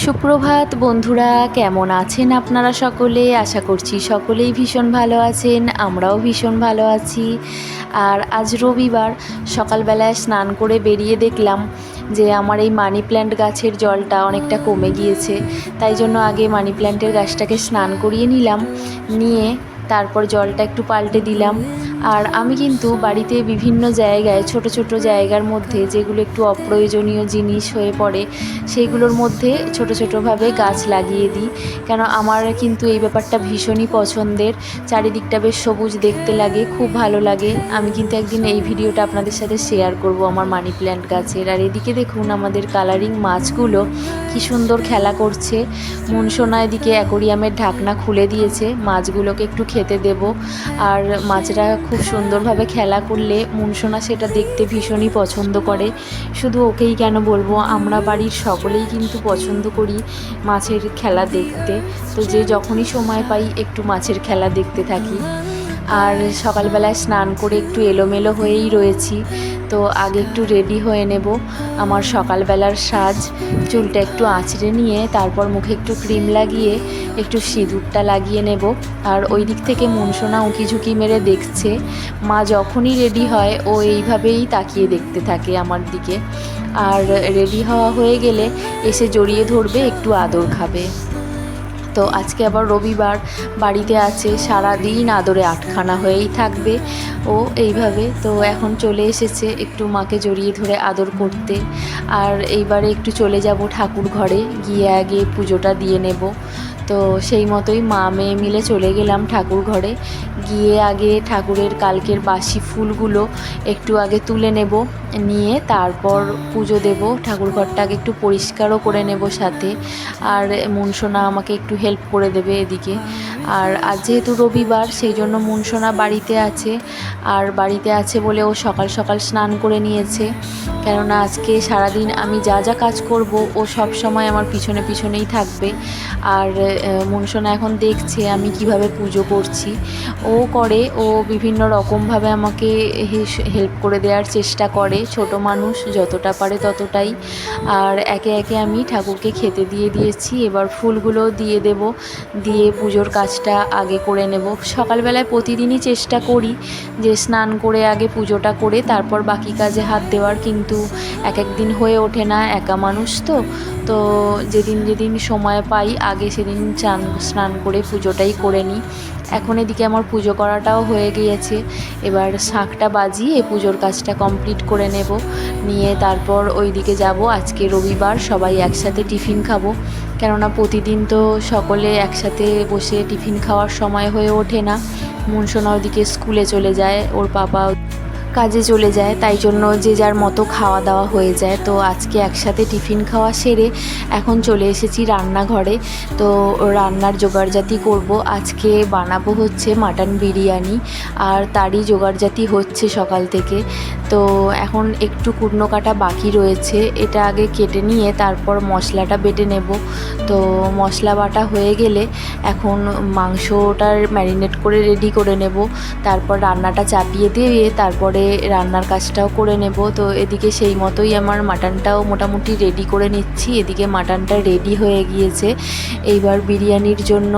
সুপ্রভাত বন্ধুরা, কেমন আছেন আপনারা সকলে? আশা করছি সকলেই ভীষণ ভালো আছেন, আমরাও ভীষণ ভালো আছি। আর আজ রবিবার, সকালবেলায় স্নান করে বেরিয়ে দেখলাম যে আমার এই মানি প্ল্যান্ট গাছের জলটা অনেকটা কমে গিয়েছে। তাই জন্য আগে মানি প্ল্যান্টের গাছটাকে স্নান করিয়ে নিলাম, নিয়ে তারপর জলটা একটু পাল্টে দিলাম। আর আমি কিন্তু বাড়িতে বিভিন্ন জায়গায় ছোট ছোট জায়গার মধ্যে যেগুলো একটু অপ্রয়োজনীয় জিনিস হয়ে পড়ে সেইগুলোর মধ্যে ছোট ছোটোভাবে গাছ লাগিয়ে দিই, কেন আমার কিন্তু এই ব্যাপারটা ভীষণই পছন্দের। চারিদিকটা বেশ সবুজ দেখতে লাগে, খুব ভালো লাগে। আমি কিন্তু একদিন এই ভিডিওটা আপনাদের সাথে শেয়ার করব আমার মানি প্ল্যান্ট গাছের। আর এদিকে দেখুন আমাদের কালারিং মাছগুলো কি সুন্দর খেলা করছে। মনসোনা এদিকে অ্যাকোরিয়ামের ঢাকনা খুলে দিয়েছে, মাছগুলোকে একটু খেতে দেব। আর মাছরা খুব সুন্দরভাবে খেলা করলে মনসোনা সেটা দেখতে ভীষণই পছন্দ করে। শুধু ওকেই কেন বলবো, আমরা বাড়ির সকলেই কিন্তু পছন্দ করি মাছের খেলা দেখতে। তো যে যখনই সময় পাই একটু মাছের খেলা দেখতে থাকি। আর সকালবেলায় স্নান করে একটু এলোমেলো হয়েই রয়েছি, তো আগে একটু রেডি হয়ে নেব। আমার সকালবেলার সাজ, চুলটা একটু আঁচড়ে নিয়ে তারপর মুখে একটু ক্রিম লাগিয়ে একটু সিঁদুরটা লাগিয়ে নেব। আর ওই দিক থেকে মনসোনা উঁকি ঝুঁকি মেরে দেখছে। মা যখনই রেডি হয় ও এইভাবেই তাকিয়ে দেখতে থাকে আমার দিকে। আর রেডি হওয়া হয়ে গেলে এসে জড়িয়ে ধরবে, একটু আদর খাবে। তো আজকে আবার রবিবার, বাড়িতে আছে, সারা দিন আদরে আটখানা হয়েই থাকবে ও এইভাবে। তো এখন চলে এসেছে একটু মাকে জড়িয়ে ধরে আদর করতে। আর এইবারে একটু চলে যাব ঠাকুর ঘরে, গিয়ে আগে পুজোটা দিয়ে নেব। তো সেই মতোই মা মেয়ে মিলে চলে গেলাম ঠাকুর ঘরে। গিয়ে আগে ঠাকুরের কালকের বাসি ফুলগুলো একটু আগে তুলে নেব, নিয়ে তারপর পুজো দেব। ঠাকুর ঘরটা আগে একটু পরিষ্কারও করে নেব সাথে। আর মনসোনা আমাকে একটু হেল্প করে দেবে এদিকে। আর আজ যেহেতু রবিবার, সেই জন্য মনসোনা বাড়িতে আছে। আর বাড়িতে আছে বলে ও সকাল সকাল স্নান করে নিয়েছে, কেননা আজকে সারাদিন আমি যা যা কাজ করব ও সব সময় আমার পিছনে পিছনেই থাকবে। আর মনসোনা এখন দেখছে আমি কিভাবে পুজো করছি। ও করে, ও বিভিন্ন রকমভাবে আমাকে হেল্প করে দেওয়ার চেষ্টা করে, ছোট মানুষ যতটা পারে ততটাই। আর একে একে আমি ঠাকুরকে খেতে দিয়ে দিয়েছি, এবার ফুলগুলো দিয়ে দেব, দিয়ে পুজোর কাজটা আগে করে নেব। সকালবেলায় প্রতিদিনই চেষ্টা করি যে স্নান করে আগে পুজোটা করে তারপর বাকি কাজে হাত দেওয়ার, কিন্তু এক এক দিন হয়ে ওঠে না, একা মানুষ তো যেদিন যেদিন সময় পাই আগে সেদিন স্নান করে পুজোটাই করে নিই। এখন এদিকে আমার পুজো করাটাও হয়ে গিয়েছে, এবার শাঁখটা বাজিয়ে পুজোর কাজটা কমপ্লিট করে নেব, নিয়ে তারপর ওই দিকে যাব। আজকে রবিবার, সবাই একসাথে টিফিন খাবো, কেননা প্রতিদিন তো সকলে একসাথে বসে টিফিন খাওয়ার সময় হয়ে ওঠে না। মনসোনা ওদিকে স্কুলে চলে যায়, ওর পাপা কাজে চলে যায়, তাই জন্য যে যার মতো খাওয়া দাওয়া হয়ে যায়। তো আজকে একসাথে টিফিন খাওয়া সেরে এখন চলে এসেছি রান্নাঘরে। তো রান্নার জোগাড়জাতি করব। আজকে বানাবো হচ্ছে মাটন বিরিয়ানি, আর তারই জোগাড়জাতি হচ্ছে সকাল থেকে। তো এখন একটু কুটনো কাটা বাকি রয়েছে, এটা আগে কেটে নিয়ে তারপর মশলাটা বেটে নেব। তো মশলা বাটা হয়ে গেলে এখন মাংসটার ম্যারিনেট করে রেডি করে নেব, তারপর রান্নাটা চাপিয়ে দিয়ে তারপরে রান্নার কাজটাও করে নেব। তো এদিকে সেই মতোই আমার মাটনটাও মোটামুটি রেডি করে নিচ্ছি। এদিকে মাটনটা রেডি হয়ে গিয়েছে, এইবার বিরিয়ানির জন্য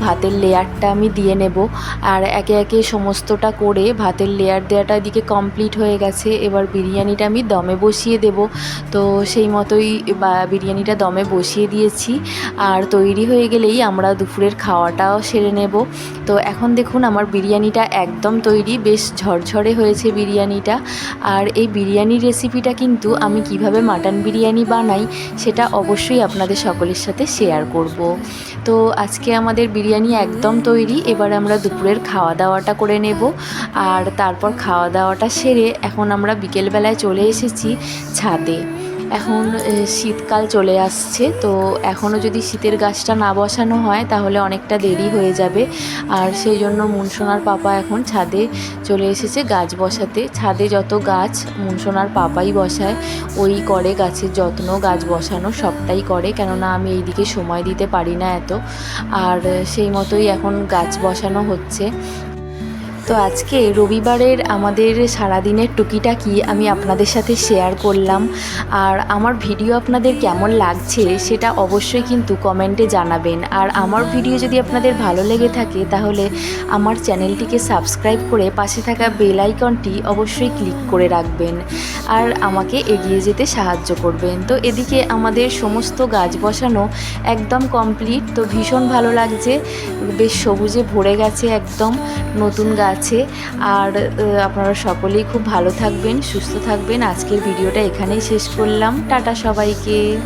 ভাতের লেয়ারটা আমি দিয়ে নেব। আর একে একে সমস্তটা করে ভাতের লেয়ার দেওয়াটা এদিকে কমপ্লিট হয়ে গেছে, এবার বিরিয়ানিটা আমি দমে বসিয়ে দেব। তো সেই মতোই বিরিয়ানিটা দমে বসিয়ে দিয়েছি, আর তৈরি হয়ে গেলেই আমরা দুপুরের খাওয়াটাও সেরে নেব। তো এখন দেখুন আমার বিরিয়ানিটা একদম তৈরি, বেশ ঝরঝরে হয়েছে বিরিয়ানিটা। আর এই বিরিয়ানির রেসিপিটা কিন্তু আমি কিভাবে মাটন বিরিয়ানি বানাই সেটা অবশ্যই আপনাদের সকলের সাথে শেয়ার করব। তো আজকে আমাদের বিরিয়ানি একদম তৈরি, এবার আমরা দুপুরের খাওয়া দাওয়াটা করে নেব। আর তারপর খাওয়া দাওয়াটা সেরে এখন আমরা বিকেলবেলায় চলে এসেছি ছাদে। এখন শীতকাল চলে আসছে, তো এখনও যদি শীতের গাছটা না বসানো হয় তাহলে অনেকটা দেরি হয়ে যাবে। আর সেই জন্য মনসোনার পাপা এখন ছাদে চলে এসেছে গাছ বসাতে। ছাদে যত গাছ মনসোনার পাপাই বসায়, ওই করে গাছের যত্ন, গাছ বসানো সবটাই করে, কেননা আমি এইদিকে সময় দিতে পারি না এত। আর সেই মতোই এখন গাছ বসানো হচ্ছে। তো আজকে রবিবারের আমাদের সারাদিনের টুকিটাকি আমি আপনাদের সাথে শেয়ার করলাম। আর আমার ভিডিও আপনাদের কেমন লাগছে সেটা অবশ্যই কিন্তু কমেন্টে জানাবেন। আর আমার ভিডিও যদি আপনাদের ভালো লেগে থাকে তাহলে আমার চ্যানেলটিকে সাবস্ক্রাইব করে পাশে থাকা বেল আইকনটি অবশ্যই ক্লিক করে রাখবেন আর আমাকে এগিয়ে যেতে সাহায্য করবেন। তো এদিকে আমাদের সমস্ত গাছ বসানো একদম কমপ্লিট। তো ভীষণ ভালো লাগছে, বেশ সবুজে ভরে গেছে একদম নতুন গাছে। আর আপনারা সকলেই খুব ভালো থাকবেন, সুস্থ থাকবেন। আজকের ভিডিওটা এখানেই শেষ করলাম। টাটা সবাইকে।